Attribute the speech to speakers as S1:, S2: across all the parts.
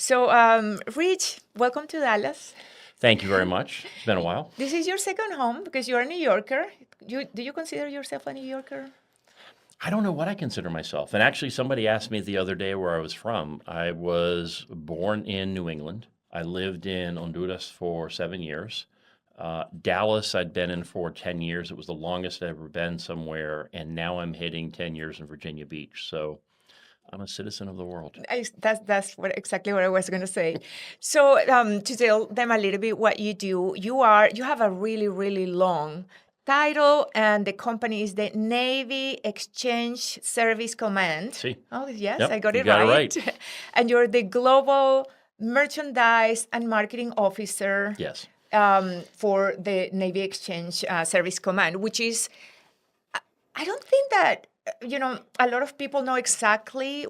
S1: So, Rich, welcome to Dallas.
S2: Thank you very much. It's been a while.
S1: This is your second home because you're a New Yorker. Do you consider yourself a New Yorker?
S2: I don't know what I consider myself. And actually, somebody asked me the other day where I was from. I was born in New England. I lived in Honduras for 7 years. Dallas, I'd been in for 10 years. It was the longest I'd ever been somewhere. And now I'm hitting 10 years in Virginia Beach. So I'm a citizen of the world.
S1: That's exactly what I was going to say. So to tell them a little bit what you do, you have a really, really long title, and the company is the Navy Exchange Service Command.
S2: See?
S1: Oh, yes,
S2: Yep,
S1: I got
S2: you
S1: it
S2: got it
S1: right.
S2: right.
S1: And you're the Global Merchandise and Marketing Officer
S2: Yes.
S1: for the Navy Exchange Service Command, which is, I don't think that, a lot of people know exactly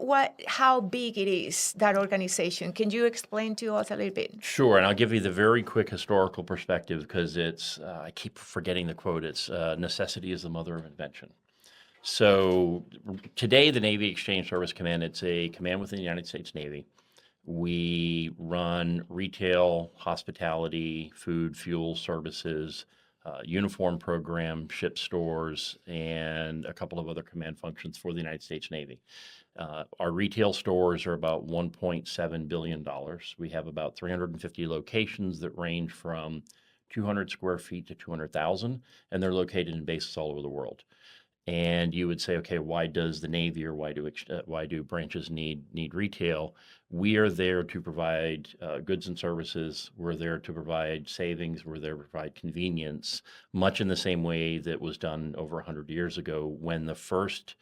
S1: how big it is, that organization. Can you explain to us a little bit?
S2: Sure, and I'll give you the very quick historical perspective because it's, I keep forgetting the quote, it's necessity is the mother of invention. So today, the Navy Exchange Service Command, it's a command within the United States Navy. We run retail, hospitality, food, fuel services, uniform program, ship stores, and a couple of other command functions for the United States Navy. Our retail stores are about $1.7 billion. We have about 350 locations that range from 200 square feet to 200,000, and they're located in bases all over the world. And you would say, okay, why does the Navy or why do branches need retail? We are there to provide goods and services. We're there to provide savings. We're there to provide convenience, much in the same way that was done over 100 years ago when the first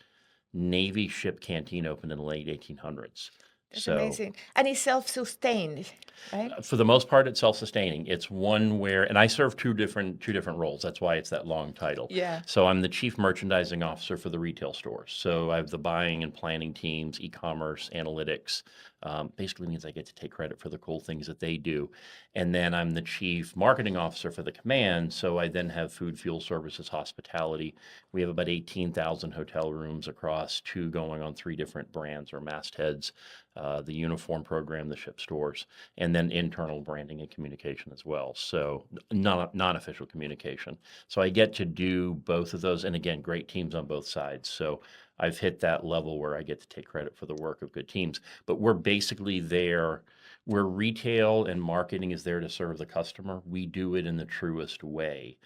S2: Navy ship canteen opened in the late 1800s.
S1: That's amazing. And it's self-sustained, right?
S2: For the most part, it's self-sustaining. It's one where, and I serve two different roles. That's why it's that long title.
S1: Yeah.
S2: So I'm the chief merchandising officer for the retail stores. So I have the buying and planning teams, e-commerce, analytics. Basically means I get to take credit for the cool things that they do. And then I'm the chief marketing officer for the command. So I then have food, fuel services, hospitality. We have about 18,000 hotel rooms across 2 going on 3 different brands or mastheads. The uniform program, the ship stores, and then internal branding and communication as well. So non-official communication. So I get to do both of those. And again, great teams on both sides. So I've hit that level where I get to take credit for the work of good teams. But we're basically there where retail and marketing is there to serve the customer. We do it in the truest way.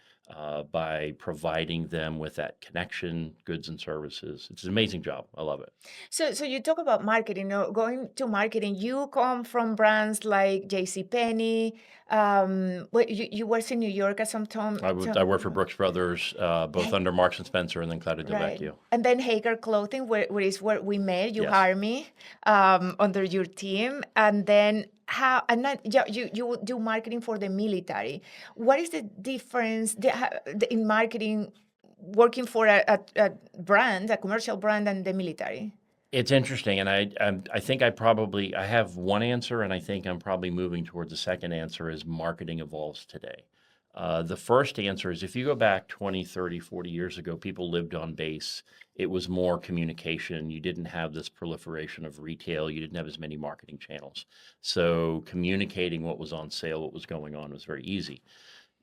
S2: By providing them with that connection, goods and services. It's an amazing job. I love it.
S1: So you talk about marketing. Going to marketing, you come from brands like JCPenney. You worked in New York at some time.
S2: I worked for Brooks Brothers, both under Marks and Spencer and then Cloud and
S1: Right.
S2: Delvecchio.
S1: And then Hager Clothing, where we met. You
S2: Yes.
S1: hired me under your team, and then you do marketing for the military. What is the difference in marketing working for a brand, a commercial brand, and the military?
S2: It's interesting, and I think I have one answer, and I think I'm probably moving towards the second answer as marketing evolves today. The first answer is if you go back 20, 30, 40 years ago, people lived on base. It was more communication. You didn't have this proliferation of retail. You didn't have as many marketing channels. So communicating what was on sale, what was going on was very easy.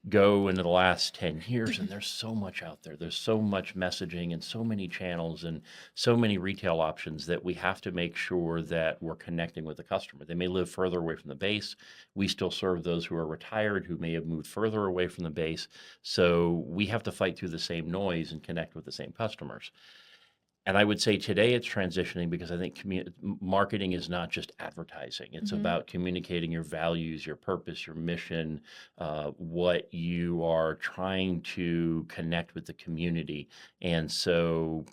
S2: Go into the last 10 years and there's so much out there. There's so much messaging and so many channels and so many retail options that we have to make sure that we're connecting with the customer. They may live further away from the base. We still serve those who are retired, who may have moved further away from the base. So we have to fight through the same noise and connect with the same customers. And I would say today it's transitioning because I think marketing is not just advertising. It's about communicating your values, your purpose, your mission, what you are trying to connect with the community. And so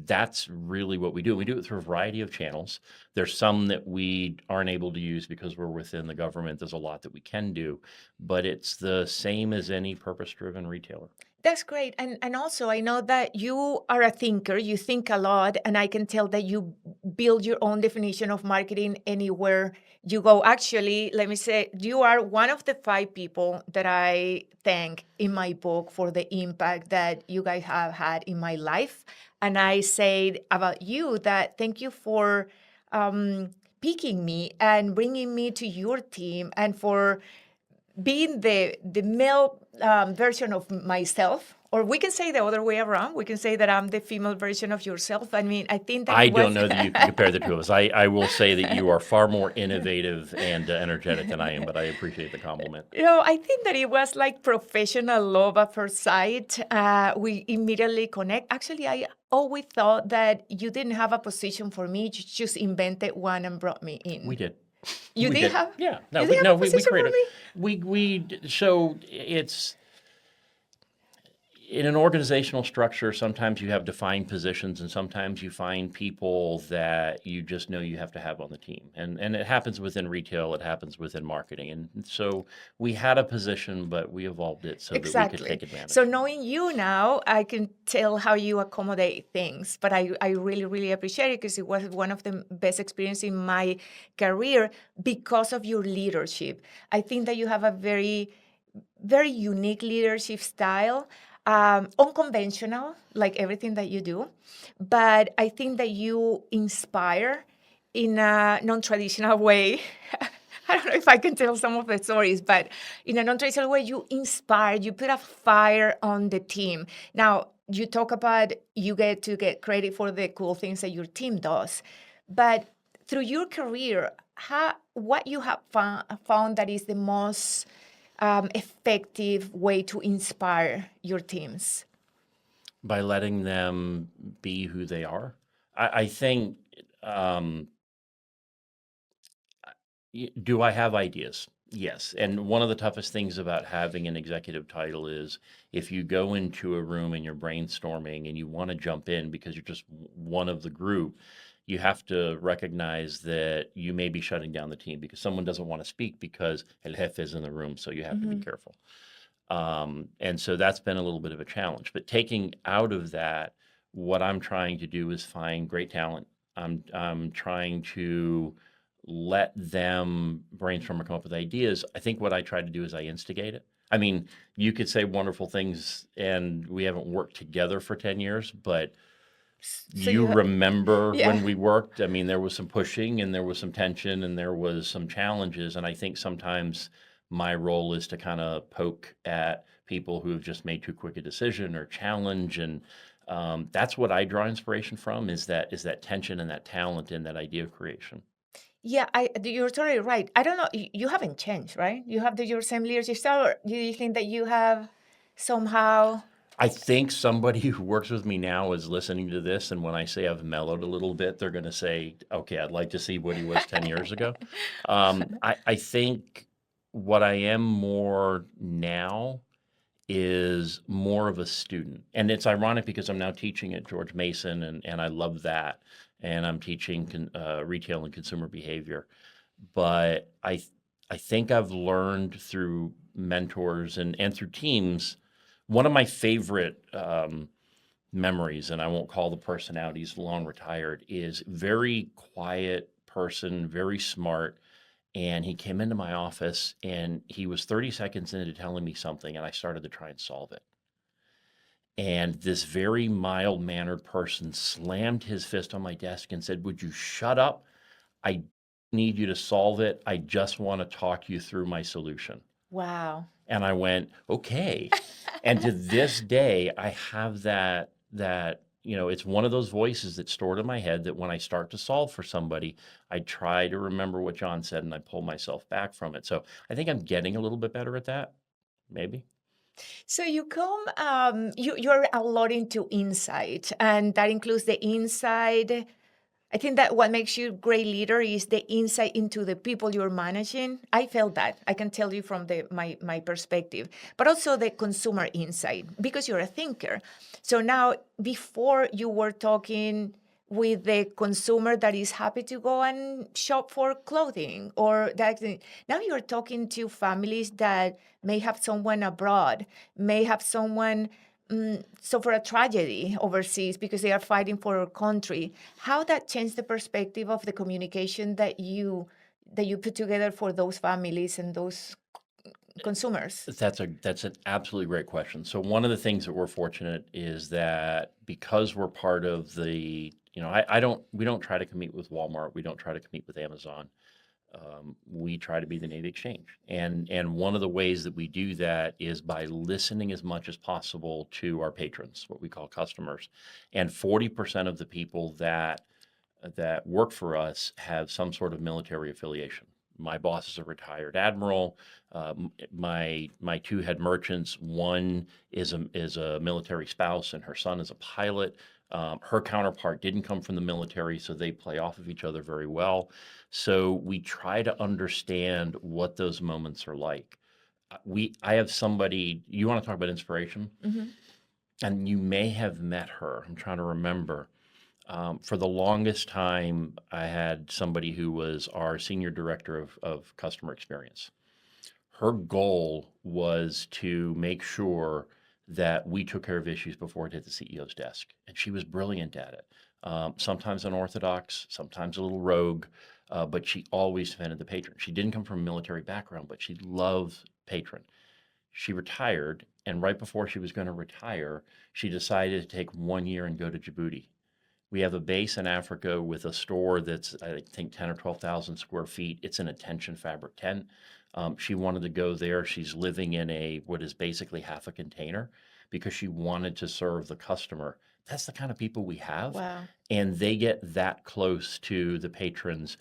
S2: that's really what we do. We do it through a variety of channels. There's some that we aren't able to use because we're within the government. There's a lot that we can do, but it's the same as any purpose-driven retailer.
S1: That's great. And also, I know that you are a thinker. You think a lot, and I can tell that you build your own definition of marketing anywhere you go. Actually, let me say, you are one of the 5 people that I thank in my book for the impact that you guys have had in my life. And I said about you that thank you for picking me and bringing me to your team, and for being the male version of myself. Or we can say the other way around. We can say that I'm the female version of yourself. I mean, I think that
S2: I
S1: it was.
S2: don't know that you can compare the two of us. I will say that you are far more innovative and energetic than I am, but I appreciate the compliment.
S1: I think that it was like professional love at first sight. We immediately connect. Actually, I always thought that you didn't have a position for me. You just invented one and brought me in.
S2: We did.
S1: You
S2: We
S1: did
S2: did.
S1: have.
S2: Yeah. No,
S1: You
S2: we,
S1: did have
S2: no,
S1: a
S2: we
S1: position for
S2: created.
S1: me.
S2: So it's in an organizational structure. Sometimes you have defined positions, and sometimes you find people that you just know you have to have on the team. And it happens within retail. It happens within marketing. And so we had a position, but we evolved it so that we could
S1: Exactly.
S2: take advantage.
S1: So knowing you now, I can tell how you accommodate things. But I really, really appreciate it, because it was one of the best experiences in my career because of your leadership. I think that you have a very, very unique leadership style, unconventional, like everything that you do. But I think that you inspire in a non-traditional way. I don't know if I can tell some of the stories, but in a non-traditional way, you inspire, you put a fire on the team. Now, you talk about you get to get credit for the cool things that your team does. But through your career, what you have found that is the most effective way to inspire your teams?
S2: By letting them be who they are. I think, do I have ideas? Yes. And one of the toughest things about having an executive title is if you go into a room and you're brainstorming and you want to jump in because you're just one of the group, you have to recognize that you may be shutting down the team because someone doesn't want to speak because El Jefe is in the room, so you have to be careful. And so that's been a little bit of a challenge. But taking out of that, what I'm trying to do is find great talent. I'm trying to let them brainstorm or come up with ideas. I think what I try to do is I instigate it. I mean, you could say wonderful things, and we haven't worked together for 10 years, but
S1: So
S2: you
S1: you ha-
S2: remember
S1: Yeah.
S2: when we worked. I mean, there was some pushing and there was some tension and there was some challenges. And I think sometimes my role is to kind of poke at people who have just made too quick a decision or challenge. And that's what I draw inspiration from is that tension and that talent and that idea creation.
S1: Yeah, you're totally right. I don't know, you haven't changed, right? You have your same leadership style, or do you think that you have somehow?
S2: I think somebody who works with me now is listening to this, and when I say I've mellowed a little bit, they're going to say, "Okay, I'd like to see what he was 10 years ago." I think what I am more now is more of a student, and it's ironic because I'm now teaching at George Mason, and I love that, and I'm teaching retail and consumer behavior, but I think I've learned through mentors and through teams. One of my favorite memories, and I won't call the personality, he's long retired, is very quiet person, very smart. And he came into my office and he was 30 seconds into telling me something, and I started to try and solve it. And this very mild mannered person slammed his fist on my desk and said, "Would you shut up? I need you to solve it. I just want to talk you through my solution."
S1: Wow.
S2: And I went, "Okay." And to this day, I have that it's one of those voices that's stored in my head that when I start to solve for somebody, I try to remember what John said and I pull myself back from it. So I think I'm getting a little bit better at that, maybe.
S1: So you come, you're a lot into insight, and that includes the inside. I think that what makes you a great leader is the insight into the people you're managing. I felt that. I can tell you from my perspective, but also the consumer insight because you're a thinker. So now, before you were talking with the consumer that is happy to go and shop for clothing, or that now you're talking to families that may have someone abroad, may have someone suffer a tragedy overseas because they are fighting for our country. How that changed the perspective of the communication that you put together for those families and those consumers?
S2: That's an absolutely great question. So one of the things that we're fortunate is that because we're part of the, we don't try to compete with Walmart. We don't try to compete with Amazon. We try to be the Navy Exchange. And one of the ways that we do that is by listening as much as possible to our patrons, what we call customers. And 40% of the people that work for us have some sort of military affiliation. My boss is a retired admiral. My two head merchants, one is a military spouse, and her son is a pilot. Her counterpart didn't come from the military, so they play off of each other very well. So we try to understand what those moments are like. I have somebody. You want to talk about inspiration,
S1: Hmm.
S2: and you may have met her. I'm trying to remember. For the longest time, I had somebody who was our senior director of customer experience. Her goal was to make sure that we took care of issues before it hit the CEO's desk. And she was brilliant at it. Sometimes unorthodox, sometimes a little rogue, but she always defended the patron. She didn't come from a military background, but she loved patron. She retired, and right before she was going to retire, she decided to take 1 year and go to Djibouti. We have a base in Africa with a store that's, I think, 10 or 12,000 square feet. It's an attention fabric tent. She wanted to go there. She's living in what is basically half a container because she wanted to serve the customer. That's the kind of people we have.
S1: Wow.
S2: And they get that close to the patrons.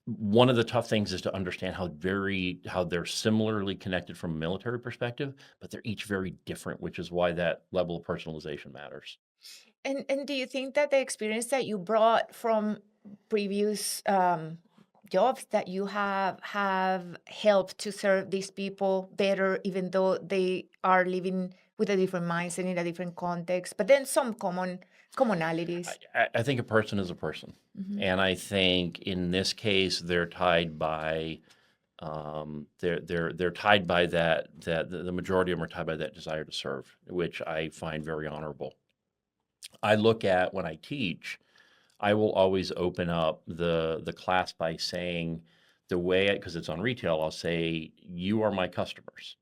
S2: One of the tough things is to understand how they're similarly connected from a military perspective, but they're each very different, which is why that level of personalization matters.
S1: And do you think that the experience that you brought from previous jobs that you have helped to serve these people better, even though they are living with a different mindset in a different context, but then some commonalities?
S2: I think a person is a person,
S1: Hmm.
S2: and I think in this case they're tied by they're tied by that the majority of them are tied by that desire to serve, which I find very honorable. I look at when I teach, I will always open up the class by saying the way, because it's on retail, I'll say, you are my customers.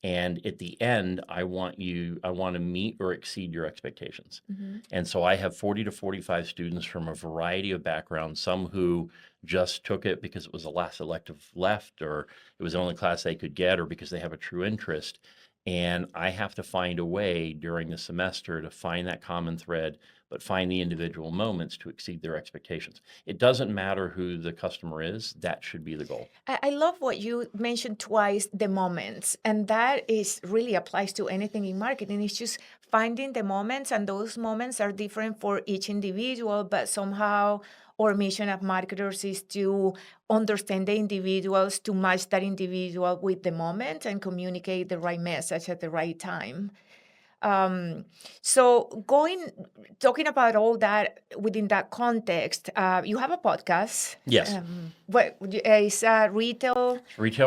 S2: And at the end, I want to meet or exceed your expectations.
S1: Hmm.
S2: And so I have 40 to 45 students from a variety of backgrounds, some who just took it because it was the last elective left, or it was the only class they could get, or because they have a true interest. And I have to find a way during the semester to find that common thread, but find the individual moments to exceed their expectations. It doesn't matter who the customer is, that should be the goal.
S1: I love what you mentioned twice, the moments, and that is really applies to anything in marketing. It's just finding the moments, and those moments are different for each individual, but somehow our mission as marketers is to understand the individuals, to match that individual with the moment and communicate the right message at the right time. Um, so talking about all that within that context, you have a podcast.
S2: Yes,
S1: What is
S2: retail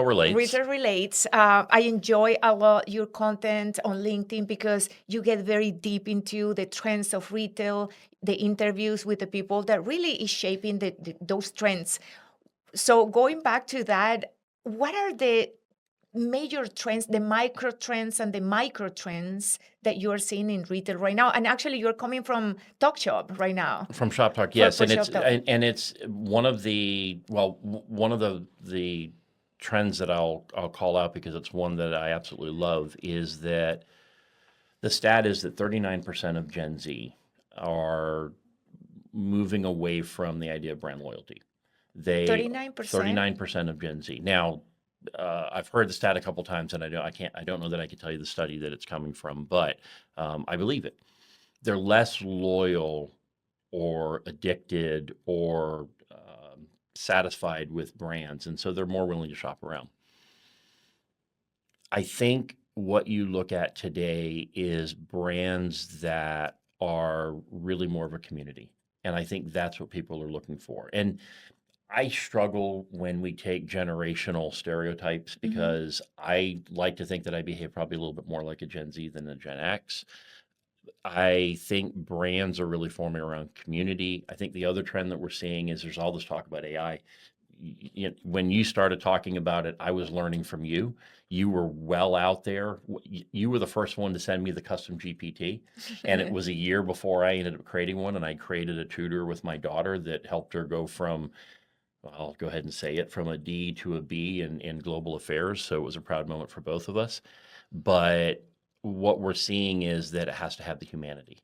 S2: relates.
S1: Retail relates. I enjoy a lot your content on LinkedIn because you get very deep into the trends of retail, the interviews with the people that really is shaping those trends. So going back to that, what are the major trends, the micro trends and the micro trends that you're seeing in retail right now? And actually, you're coming from Talk Shop right now
S2: From Shop Talk,
S1: for,
S2: yes,
S1: for
S2: and
S1: Shop Talk.
S2: it's one of the trends that I'll call out because it's one that I absolutely love is that the stat is that 39% of Gen Z are moving away from the idea of brand loyalty.
S1: 39%.
S2: 39% of Gen Z. Now, I've heard the stat a couple times, and I don't know that I can tell you the study that it's coming from, but I believe it. They're less loyal or addicted or satisfied with brands, and so they're more willing to shop around. I think what you look at today is brands that are really more of a community, and I think that's what people are looking for. And I struggle when we take generational stereotypes
S1: Mhm.
S2: because I like to think that I behave probably a little bit more like a Gen Z than a Gen X. I think brands are really forming around community. I think the other trend that we're seeing is there's all this talk about AI. when you started talking about it, I was learning from you. You were well out there. You were the first one to send me the custom GPT, and it was a year before I ended up creating one. And I created a tutor with my daughter that helped her go from, well, I'll go ahead and say it, from a D to a B in global affairs. So it was a proud moment for both of us. But what we're seeing is that it has to have the humanity.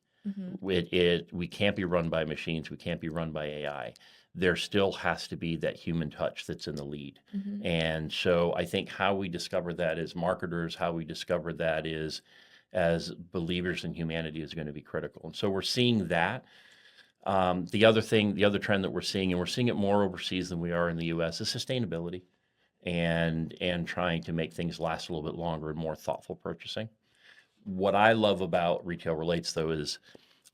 S2: We can't be run by machines. We can't be run by AI. There still has to be that human touch that's in the lead. And so I think how we discover that as marketers, how we discover that is as believers in humanity is going to be critical. And so we're seeing that. The other trend that we're seeing, and we're seeing it more overseas than we are in the US, is sustainability and trying to make things last a little bit longer and more thoughtful purchasing. What I love about Retail Relates, though, is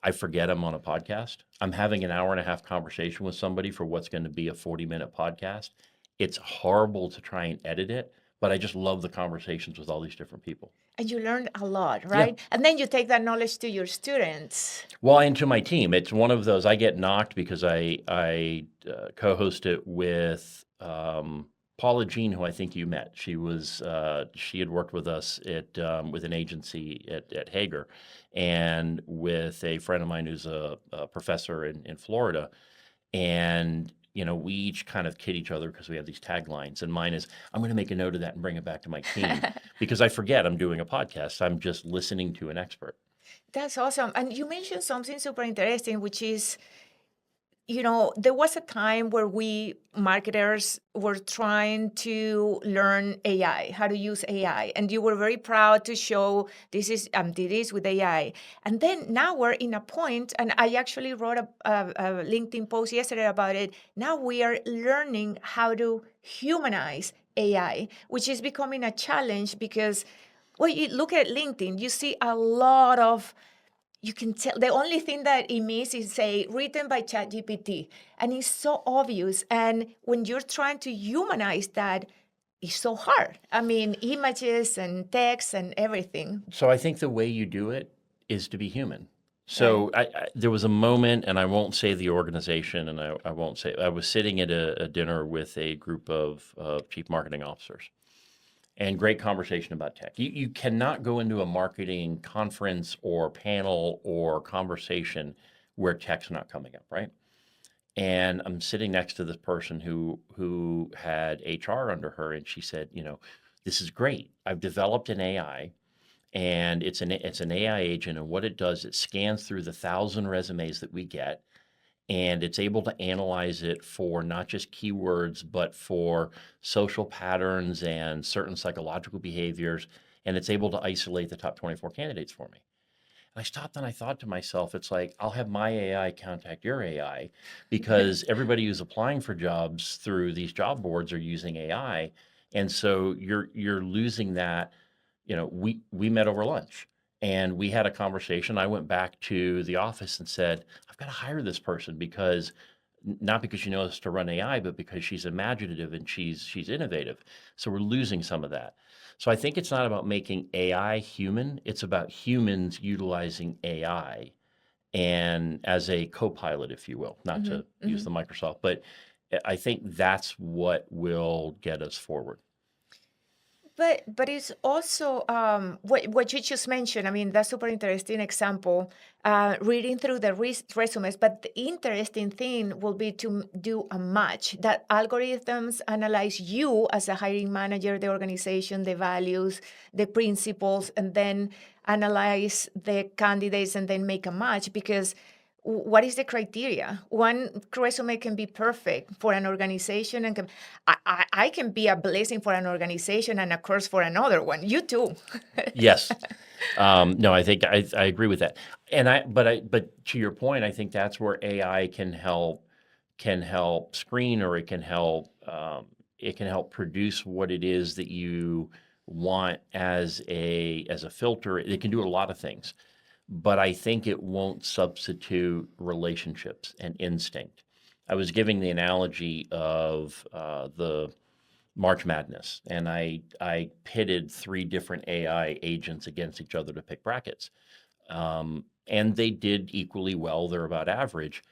S2: I forget I'm on a podcast. I'm having an hour and a half conversation with somebody for what's going to be a 40-minute podcast. It's horrible to try and edit it, but I just love the conversations with all these different people.
S1: And you learn a lot, right? And then you take that knowledge to your students.
S2: Well, and to my team. It's one of those, I get knocked because I co-host it with Paula Jean, who I think you met. She had worked with us with an agency at Hager, and with a friend of mine who's a professor in Florida. And we each kind of kid each other because we have these taglines. And mine is, I'm going to make a note of that and bring it back to my team because I forget I'm doing a podcast. I'm just listening to an expert.
S1: That's awesome. And you mentioned something super interesting, which is, there was a time where we marketers were trying to learn AI, how to use AI. And you were very proud to show this is did this with AI. And then now we're in a point, and I actually wrote a LinkedIn post yesterday about it. Now we are learning how to humanize AI, which is becoming a challenge because, well, you look at LinkedIn, you see a lot of, you can tell the only thing that it means is say written by ChatGPT, and it's so obvious. And when you're trying to humanize that, it's so hard. I mean, images and text and everything.
S2: So I think the way you do it is to be human. So there was a moment, and I won't say the organization, and I won't say, I was sitting at a dinner with a group of chief marketing officers. And great conversation about tech. You cannot go into a marketing conference or panel or conversation where tech's not coming up, right? And I'm sitting next to this person who had HR under her, and she said, this is great. I've developed an AI, and it's an AI agent, and what it does, it scans through the 1,000 resumes that we get, and it's able to analyze it for not just keywords, but for social patterns and certain psychological behaviors. And it's able to isolate the top 24 candidates for me. And I stopped and I thought to myself, it's like, I'll have my AI contact your AI, because everybody who's applying for jobs through these job boards are using AI. And so you're losing that. We met over lunch. And we had a conversation. I went back to the office and said, I've got to hire this person because not because she knows to run AI, but because she's imaginative and she's innovative. So we're losing some of that. So I think it's not about making AI human. It's about humans utilizing AI and as a co-pilot, if you will, not to use the Microsoft, but I think that's what will get us forward.
S1: But it's also what you just mentioned. I mean, that's super interesting example. Reading through the resumes, but the interesting thing will be to do a match. That algorithms analyze you as a hiring manager, the organization, the values, the principles, and then analyze the candidates and then make a match because. What is the criteria? One resume can be perfect for an organization, and I can be a blessing for an organization and a curse for another one. You too.
S2: Yes. No, I think I agree with that. But to your point, I think that's where AI can help screen, or it can help produce what it is that you want as a filter. It can do a lot of things. But I think it won't substitute relationships and instinct. I was giving the analogy of the March Madness, and I pitted 3 different AI agents against each other to pick brackets. And they did equally well. They're about average.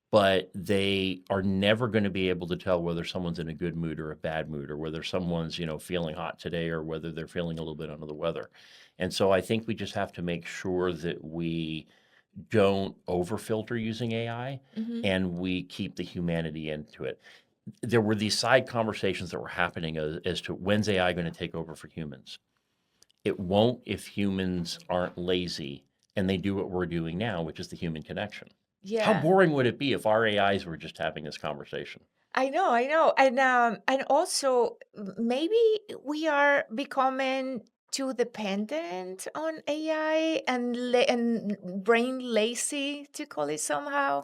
S2: but they are never going to be able to tell whether someone's in a good mood or a bad mood, or whether someone's, feeling hot today or whether they're feeling a little bit under the weather. And so I think we just have to make sure that we don't overfilter using AI
S1: Hmm.
S2: and we keep the humanity into it. There were these side conversations that were happening as to when's AI going to take over for humans. It won't if humans aren't lazy and they do what we're doing now, which is the human connection. How
S1: Yeah.
S2: boring would it be if our AIs were just having this conversation?
S1: I know, and also maybe we are becoming too dependent on AI and and brain lazy to call it somehow.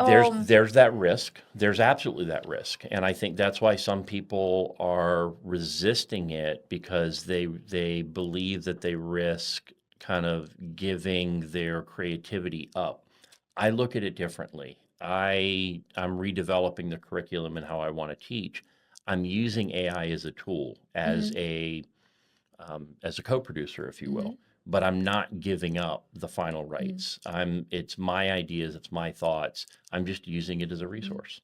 S2: There's
S1: Um,
S2: there's that risk. There's absolutely that risk. And I think that's why some people are resisting it, because they believe that they risk kind of giving their creativity up. I look at it differently. I'm redeveloping the curriculum and how I want to teach. I'm using AI as a tool,
S1: mhm,
S2: as a co-producer, if you
S1: mhm,
S2: will, but I'm not giving up the final
S1: mhm,
S2: rights. It's my ideas, it's my thoughts. I'm just using it as a
S1: mhm.
S2: resource.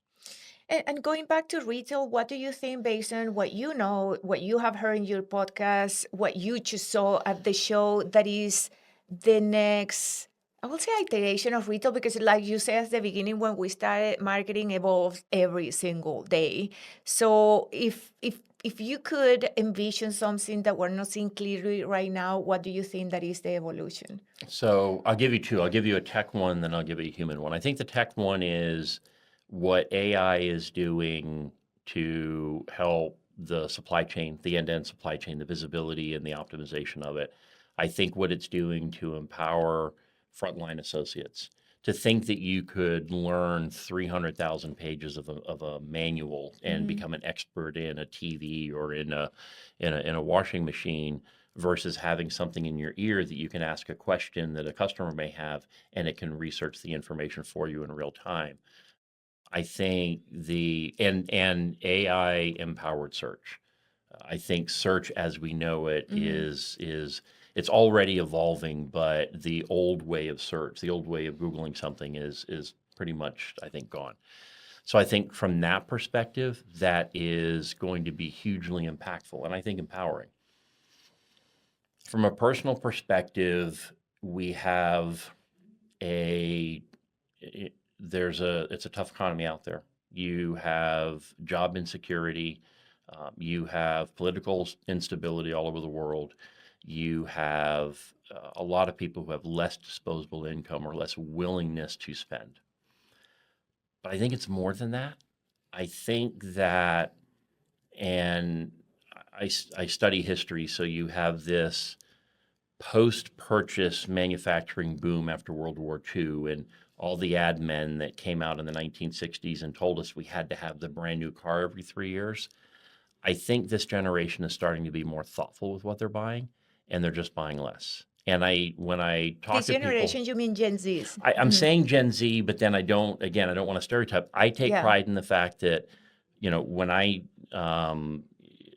S1: And going back to retail, what do you think based on what you know, what you have heard in your podcast, what you just saw at the show that is the next, I will say iteration of retail, because like you said at the beginning, when we started, marketing evolves every single day. So if you could envision something that we're not seeing clearly right now, what do you think that is the evolution?
S2: So I'll give you two. I'll give you a tech one, then I'll give you a human one. I think the tech one is what AI is doing to help the supply chain, the end-to-end supply chain, the visibility and the optimization of it. I think what it's doing to empower frontline associates to think that you could learn 300,000 pages of a manual and
S1: Mm-hmm.
S2: become an expert in a TV or in a washing machine, versus having something in your ear that you can ask a question that a customer may have and it can research the information for you in real time. I think and AI empowered search. I think search as we know it
S1: Mm-hmm.
S2: is it's already evolving, but the old way of search, the old way of Googling something is pretty much, I think, gone. So I think from that perspective, that is going to be hugely impactful and I think empowering. From a personal perspective, we have a it's a tough economy out there. You have job insecurity, you have political instability all over the world. You have a lot of people who have less disposable income or less willingness to spend. But I think it's more than that. I think that, and I study history, so you have this post-purchase manufacturing boom after World War II, and all the ad men that came out in the 1960s and told us we had to have the brand new car every 3 years. I think this generation is starting to be more thoughtful with what they're buying, and they're just buying less. And when I talk
S1: This
S2: to people,
S1: generation, you mean Gen Zs?
S2: I'm
S1: Mm-hmm.
S2: saying Gen Z, but then I don't want to stereotype. I take
S1: Yeah.
S2: pride in the fact that, um,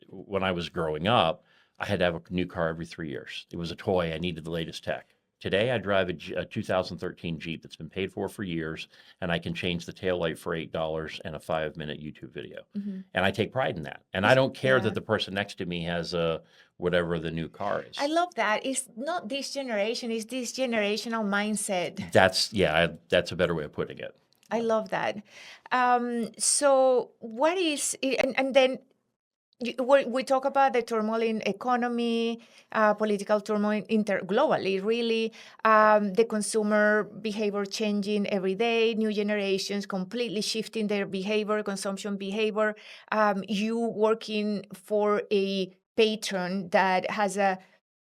S2: when I was growing up, I had to have a new car every 3 years. It was a toy. I needed the latest tech. Today, I drive a 2013 Jeep that's been paid for years, and I can change the taillight for $8 and a 5-minute YouTube video.
S1: Mm-hmm.
S2: And I take pride in that. And I don't care that
S1: Yeah.
S2: the person next to me has a whatever the new car
S1: I
S2: is.
S1: love that. It's not this generation, it's this generational mindset.
S2: That's a better way of putting it.
S1: I love that. So what is, and then we talk about the turmoil in economy, political turmoil globally, really, the consumer behavior changing every day, new generations completely shifting their behavior, consumption behavior. You working for a patron that has a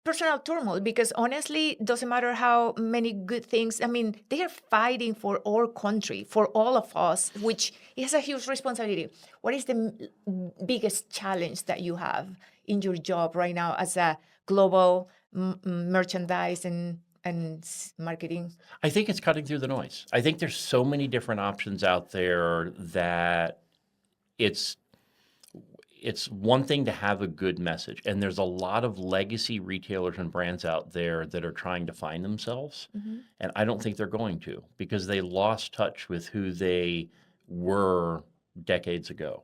S1: personal turmoil, because honestly, doesn't matter how many good things. I mean, they are fighting for our country, for all of us, which is a huge responsibility. What is the biggest challenge that you have in your job right now as a global merchandise and marketing?
S2: I think it's cutting through the noise. I think there's so many different options out there that it's it's one thing to have a good message, and there's a lot of legacy retailers and brands out there that are trying to find themselves,
S1: Mhm.
S2: and I don't think they're going to because they lost touch with who they were decades ago.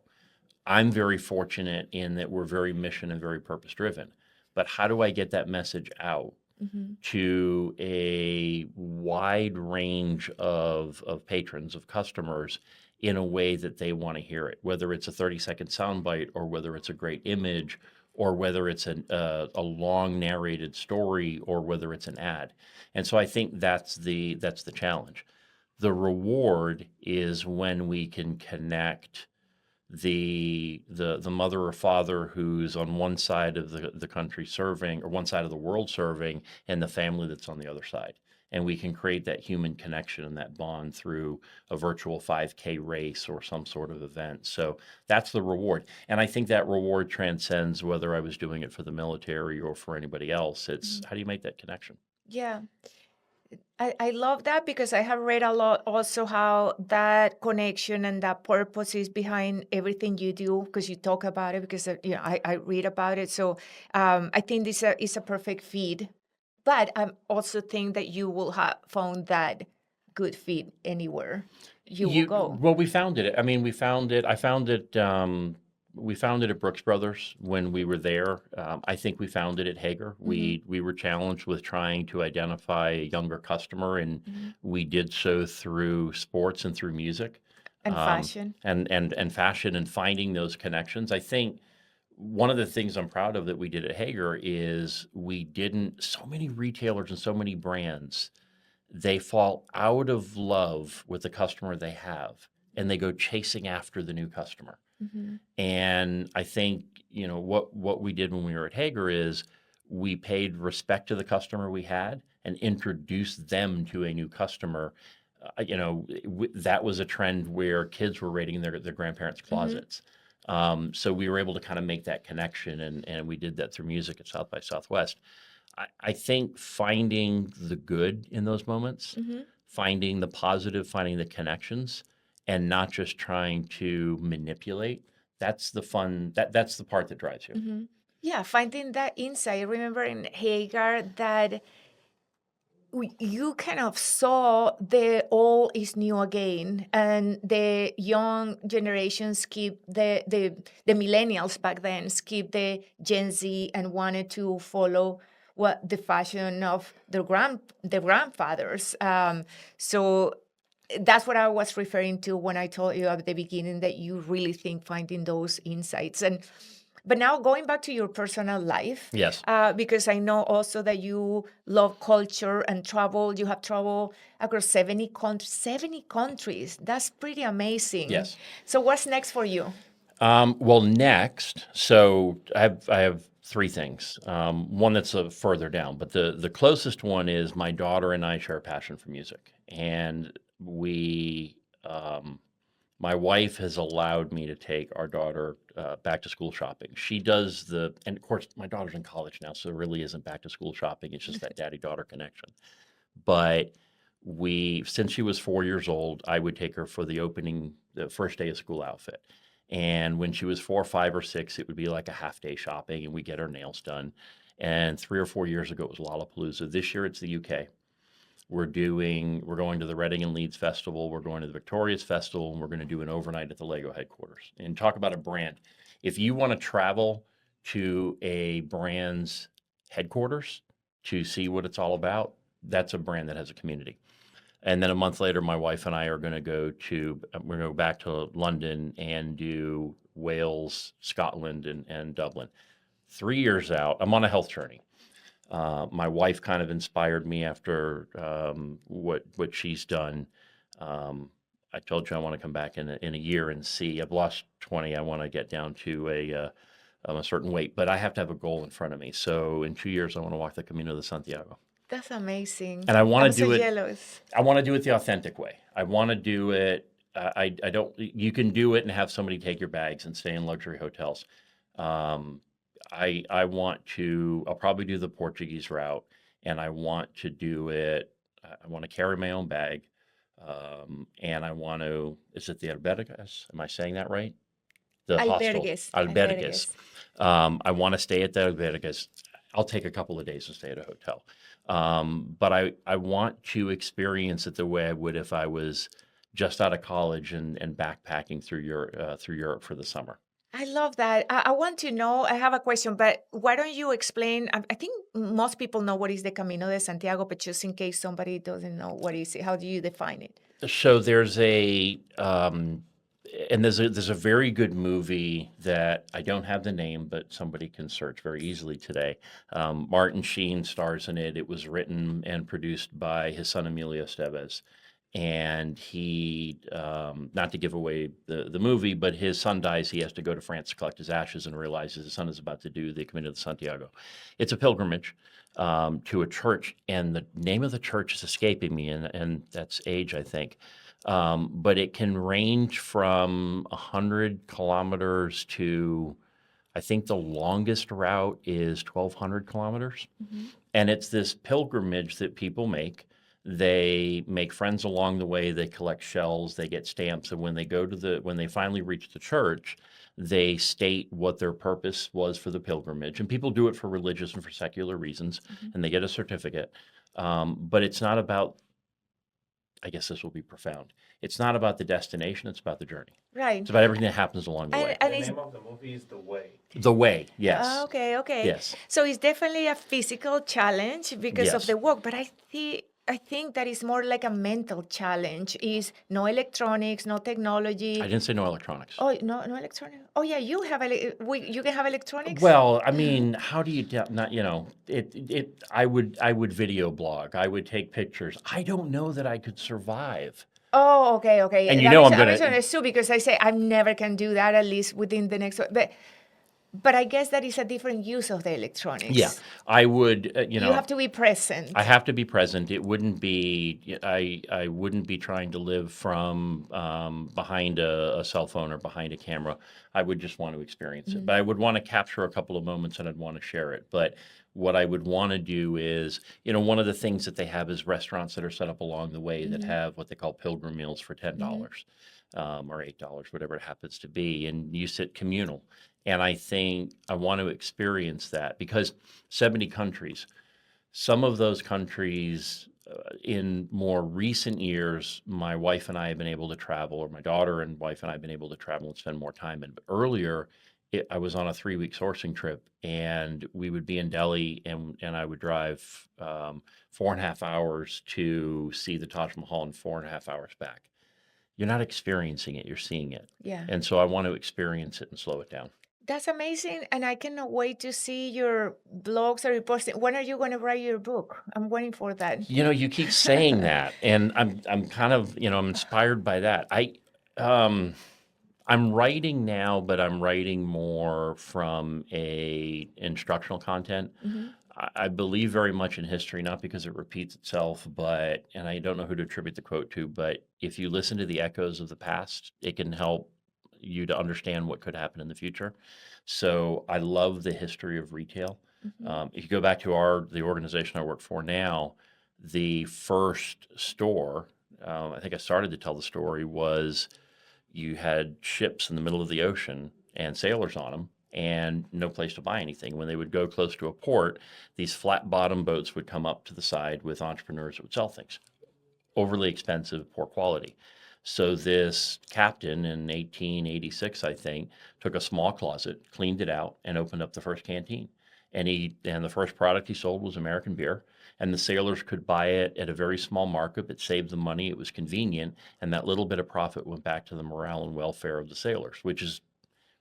S2: I'm very fortunate in that we're very mission and very purpose driven. But how do I get that message out
S1: Mhm.
S2: to a wide range of patrons, of customers, in a way that they want to hear it, whether it's a 30-second soundbite or whether it's a great image or whether it's a long narrated story or whether it's an ad. And so I think that's the challenge. The reward is when we can connect the mother or father who's on one side of the country serving, or one side of the world serving, and the family that's on the other side. And we can create that human connection and that bond through a virtual 5K race or some sort of event. So that's the reward. And I think that reward transcends whether I was doing it for the military or for anybody else. It's
S1: Mhm.
S2: how do you make that connection?
S1: Yeah. I love that because I have read a lot also how that connection and that purpose is behind everything you do because you talk about it because I read about it. So I think this is a perfect feed. But I also think that you will have found that good feed anywhere you will go.
S2: Well, we found it. I mean, we found it. I found it. We found it at Brooks Brothers when we were there. I think we found it at Hager.
S1: Hmm.
S2: We were challenged with trying to identify a younger customer, and
S1: Hmm.
S2: we did so through sports and through music,
S1: And fashion.
S2: and fashion, and finding those connections. I think one of the things I'm proud of that we did at Hager is we didn't. So many retailers and so many brands, they fall out of love with the customer they have and they go chasing after the new customer.
S1: Hmm.
S2: And I think, what we did when we were at Hager is we paid respect to the customer we had and introduced them to a new customer. That was a trend where kids were raiding their grandparents'
S1: Hmm.
S2: closets. So we were able to kind of make that connection, and we did that through music at South by Southwest. I think finding the good in those moments,
S1: Hmm.
S2: finding the positive, finding the connections, and not just trying to manipulate, that's the fun. That's the part that drives you.
S1: Hmm. Yeah, finding that insight. I remember in Hagar that you kind of saw the all is new again, and the young generations keep the millennials back then skip the Gen Z and wanted to follow what the fashion of their grandfathers. So that's what I was referring to when I told you at the beginning that you really think finding those insights. And but now going back to your personal life,
S2: Yes.
S1: because I know also that you love culture and travel. You have traveled across 70 countries. That's pretty amazing.
S2: Yes.
S1: So what's next for you?
S2: Well, next, so I have three things. One that's further down, but the closest one is my daughter and I share a passion for music, and my wife has allowed me to take our daughter back to school shopping. She does and of course, my daughter's in college now, so it really isn't back to school shopping. It's just that daddy-daughter connection. But since she was 4 years old, I would take her for the first day of school outfit. And when she was 4, 5, or 6, it would be like a half day shopping, and we get her nails done. And 3 or 4 years ago, it was Lollapalooza. This year, it's the UK. We're going to the Reading and Leeds Festival. We're going to the Victorious Festival, and we're going to do an overnight at the Lego headquarters. And talk about a brand. If you want to travel to a brand's headquarters to see what it's all about, that's a brand that has a community. And then a month later, my wife and I are going to we're going to go back to London and do Wales, Scotland, and Dublin. 3 years out, I'm on a health journey. My wife kind of inspired me after what she's done. I told you I want to come back in a year and see. I've lost 20. I want to get down to a certain weight, but I have to have a goal in front of me. So in 2 years, I want to walk the Camino de Santiago,
S1: That's amazing.
S2: and I want
S1: I'm
S2: to
S1: so
S2: do it.
S1: jealous.
S2: I want to do it the authentic way. I want to do it. I don't. You can do it and have somebody take your bags and stay in luxury hotels. Um, I want to. I'll probably do the Portuguese route, and I want to do it. I want to carry my own bag, and I want to. Is it the albergas? Am I saying that right? the hostel,
S1: Albergues.
S2: albergues.
S1: Albergues.
S2: I want to stay at the albergues. I'll take a couple of days and stay at a hotel. But I want to experience it the way I would if I was just out of college and backpacking through Europe for the summer.
S1: I love that. I want to know, I have a question, but why don't you explain? I think most people know what is the Camino de Santiago, but just in case somebody doesn't know what is it, how do you define it?
S2: So there's there's a very good movie that I don't have the name, but somebody can search very easily today. Martin Sheen stars in it. It was written and produced by his son Emilio Estevez. And he, not to give away the movie, but his son dies. He has to go to France to collect his ashes and realizes his son is about to do the Camino de Santiago. It's a pilgrimage to a church, and the name of the church is escaping me, and that's age, I think. But it can range from 100 kilometers to, I think the longest route is 1,200 kilometers.
S1: Mhm.
S2: And it's this pilgrimage that people make. They make friends along the way. They collect shells. They get stamps. And when they finally reach the church, they state what their purpose was for the pilgrimage. And people do it for religious and for secular reasons, and they get a certificate. But it's not about, I guess this will be profound. It's not about the destination. It's about the journey.
S1: Right.
S2: It's about everything that happens along the way.
S1: And
S3: The
S1: it's
S3: name of the movie is The Way.
S2: The way, yes.
S1: okay, okay.
S2: Yes.
S1: So it's definitely a physical challenge because of
S2: Yes.
S1: the walk, but I think that is more like a mental challenge. Is no electronics, no technology.
S2: I didn't say no electronics.
S1: Oh, no electronic. Oh yeah, you have you can have electronics.
S2: Well, I mean, how do you not, I would video blog. I would take pictures. I don't know that I could survive.
S1: Oh, okay, okay.
S2: And
S1: That
S2: you know
S1: makes-
S2: I'm
S1: that makes
S2: gonna-
S1: sense too, because I say I never can do that at least within the next. But I guess that is a different use of the electronics.
S2: Yeah, I would,
S1: You have to be present.
S2: I have to be present. It wouldn't be, I wouldn't be trying to live from behind a cell phone or behind a camera. I would just want to experience it. But I would want to capture a couple of moments and I'd want to share it. But what I would want to do is, one of the things that they have is restaurants that are set up along the way that have what they call pilgrim meals for $10 or $8, whatever it happens to be. And you sit communal. And I think I want to experience that because 70 countries, some of those countries in more recent years, my wife and I have been able to travel, or my daughter and wife and I have been able to travel and spend more time in. But earlier, I was on a 3-week sourcing trip and we would be in Delhi and I would drive 4.5 hours to see the Taj Mahal and 4.5 hours back. You're not experiencing it, you're seeing it.
S1: Yeah.
S2: And so I want to experience it and slow it down.
S1: That's amazing. And I cannot wait to see your blogs or your posting. When are you going to write your book? I'm waiting for that.
S2: You keep saying that, and I'm kind of, I'm inspired by that. I'm writing now, but I'm writing more from a instructional content. I believe very much in history, not because it repeats itself, and I don't know who to attribute the quote to, but if you listen to the echoes of the past, it can help you to understand what could happen in the future. So I love the history of retail. If you go back to the organization I work for now, the first store, I think I started to tell the story, was you had ships in the middle of the ocean and sailors on them and no place to buy anything. When they would go close to a port, these flat bottom boats would come up to the side with entrepreneurs that would sell things. Overly expensive, poor quality. So this captain in 1886, I think, took a small closet, cleaned it out, and opened up the first canteen. And the first product he sold was American beer. And the sailors could buy it at a very small markup. It saved them money. It was convenient. And that little bit of profit went back to the morale and welfare of the sailors, which is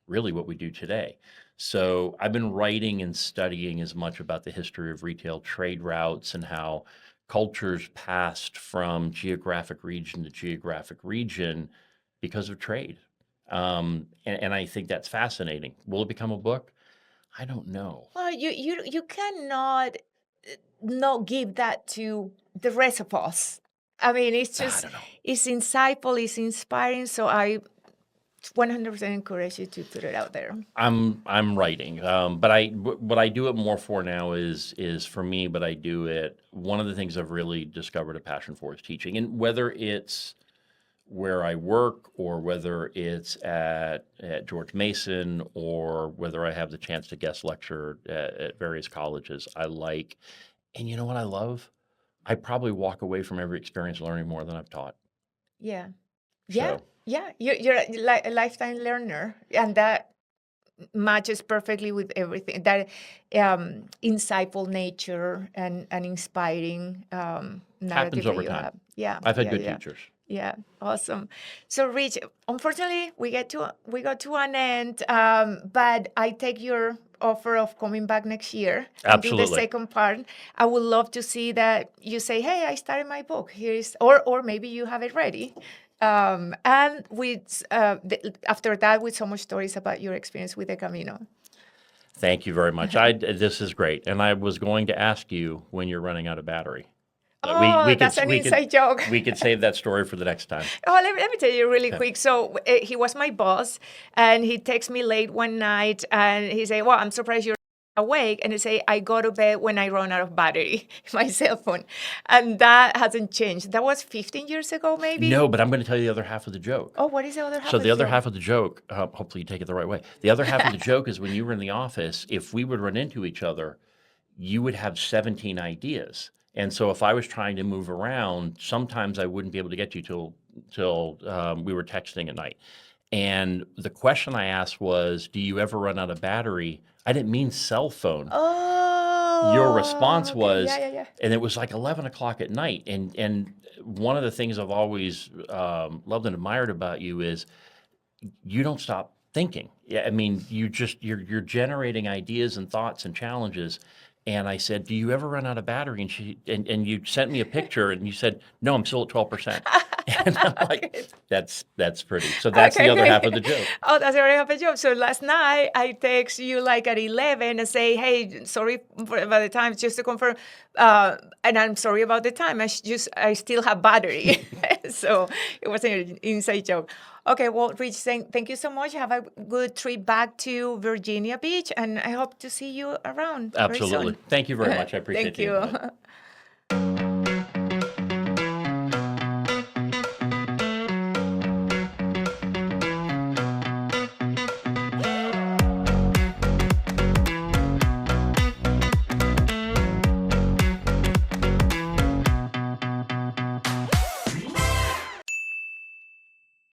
S2: really what we do today. So I've been writing and studying as much about the history of retail trade routes and how cultures passed from geographic region to geographic region because of trade. And I think that's fascinating. Will it become a book? I don't know.
S1: Well, you cannot not give that to the rest of us. I mean, it's
S2: I
S1: just,
S2: don't know.
S1: it's insightful, it's inspiring. So I 100% encourage you to put it out there.
S2: I'm writing, but what I do it more for now is for me. But I do it. One of the things I've really discovered a passion for is teaching, and whether it's where I work or whether it's at George Mason or whether I have the chance to guest lecture at various colleges, I like. And you know what I love? I probably walk away from every experience learning more than I've taught.
S1: Yeah. Yeah.
S2: So
S1: Yeah. You're a lifetime learner, and that matches perfectly with everything that insightful nature and inspiring
S2: happens
S1: narrative that
S2: over
S1: you
S2: time.
S1: have. Yeah.
S2: I've had
S1: Yeah.
S2: good
S1: Yeah.
S2: teachers.
S1: Yeah, awesome. So, Rich, unfortunately, we got to an end. But I take your offer of coming back next year and do the
S2: Absolutely.
S1: second part. I would love to see that you say, "Hey, I started my book. Here's," or maybe you have it ready. And with after that, with so much stories about your experience with the Camino.
S2: Thank you very much. This is great. And I was going to ask you when you're running out of battery. But
S1: Oh, that's an inside joke.
S2: we could save that story for the next time.
S1: Oh, let me tell you really
S2: Okay.
S1: quick. So he was my boss, and he texted me late one night, and he said, "Well, I'm surprised you're awake." And he said, "I go to bed when I run out of battery, my cell phone," and that hasn't changed. That was 15 years ago, maybe.
S2: No, but I'm going to tell you the other half of the joke.
S1: Oh, what is the other half?
S2: So
S1: of
S2: the other
S1: joke?
S2: half of the joke, hopefully you take it the right way. The other half of the joke is when you were in the office, if we would run into each other, you would have 17 ideas. And so if I was trying to move around, sometimes I wouldn't be able to get you till we were texting at night. And the question I asked was, do you ever run out of battery? I didn't mean cell phone.
S1: Oh,
S2: Your response
S1: okay.
S2: was,
S1: Yeah.
S2: and it was like 11 o'clock at night. And one of the things I've always loved and admired about you is you don't stop thinking. Yeah, I mean, you're generating ideas and thoughts and challenges. And I said, "Do you ever run out of battery?" And you sent me a picture and you said, "No, I'm still at 12%." And I'm like, that's pretty. So that's the other half of the joke.
S1: Oh, that's the other half of the joke. So last night I text you like at 11 and say, "Hey, sorry about the time, just to confirm, and I'm sorry about the time. I still have battery." So it was an inside joke. Okay, well, Rich, thank you so much. Have a good trip back to Virginia Beach, and I hope to see you around very soon.
S2: Absolutely. Thank you very much. I appreciate
S1: Thank
S2: the
S1: you.
S2: invite.